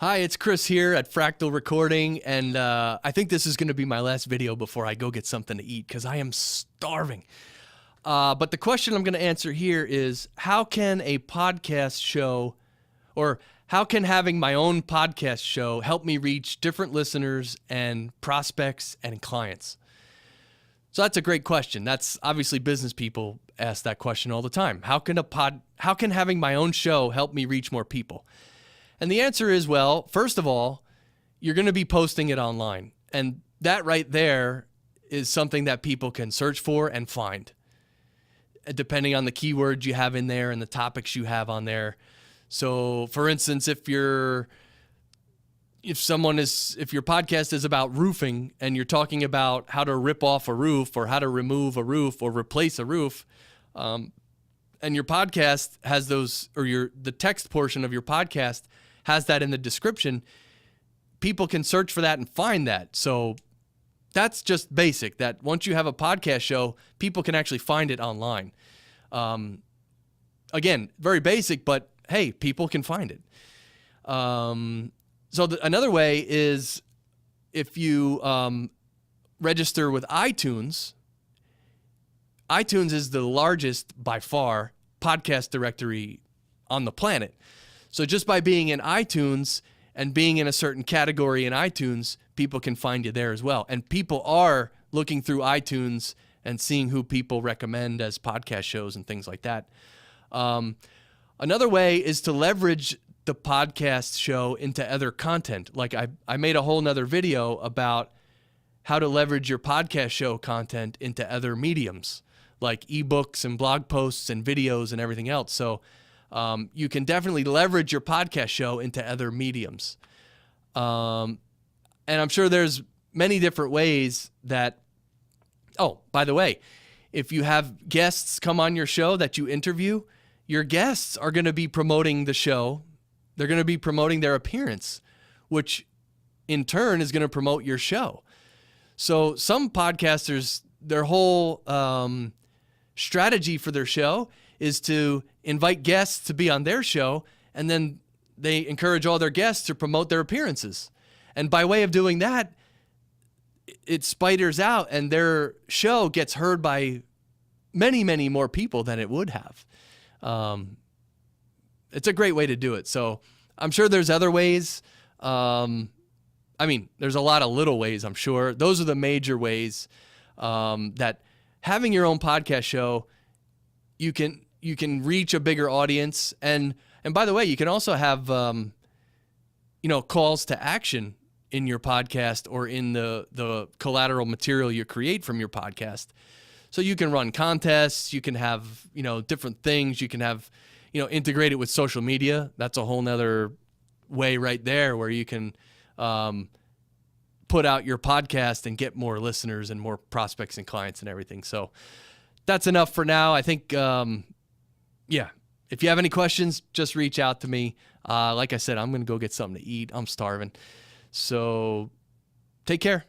Hi, it's Chris here at Fractal Recording, and I think this is going to be my last video before I go get something to eat because I am starving. But the question I'm going to answer here is, how can a podcast show, or how can having my own podcast show help me reach different listeners and prospects and clients? So that's a great question. That's obviously business people ask that question all the time. How can having my own show help me reach more people? And the answer is, well, first of all, you're going to be posting it online. And that right there is something that people can search for and find, depending on the keywords you have in there and the topics you have on there. So for instance, if your podcast is about roofing and you're talking about how to rip off a roof or how to remove a roof or replace a roof, and your podcast has those, or the text portion of your podcast has that in the description, people can search for that and find that. So that's just basic, that once you have a podcast show, people can actually find it online. Again, very basic, but hey, people can find it. Another way is if you register with iTunes. iTunes is the largest, by far, podcast directory on the planet. So just by being in iTunes and being in a certain category in iTunes, people can find you there as well. And people are looking through iTunes and seeing who people recommend as podcast shows and things like that. Another way is to leverage the podcast show into other content. Like I made a whole nother video about how to leverage your podcast show content into other mediums, like ebooks and blog posts and videos and everything else. So you can definitely leverage your podcast show into other mediums. And I'm sure there's many different ways that, oh, by the way, if you have guests come on your show that you interview, your guests are going to be promoting the show. They're going to be promoting their appearance, which in turn is going to promote your show. So some podcasters, their whole strategy for their show is to invite guests to be on their show, and then they encourage all their guests to promote their appearances. And by way of doing that, it spiders out, and their show gets heard by many, many more people than it would have. It's a great way to do it. So I'm sure there's other ways. There's a lot of little ways, I'm sure. Those are the major ways that having your own podcast show, you can reach a bigger audience. And by the way, you can also have calls to action in your podcast or in the collateral material you create from your podcast. So you can run contests, you can have, different things, you can have, integrate it with social media. That's a whole nother way right there where you can put out your podcast and get more listeners and more prospects and clients and everything. So that's enough for now. I think, if you have any questions, just reach out to me. Like I said, I'm going to go get something to eat. I'm starving. So take care.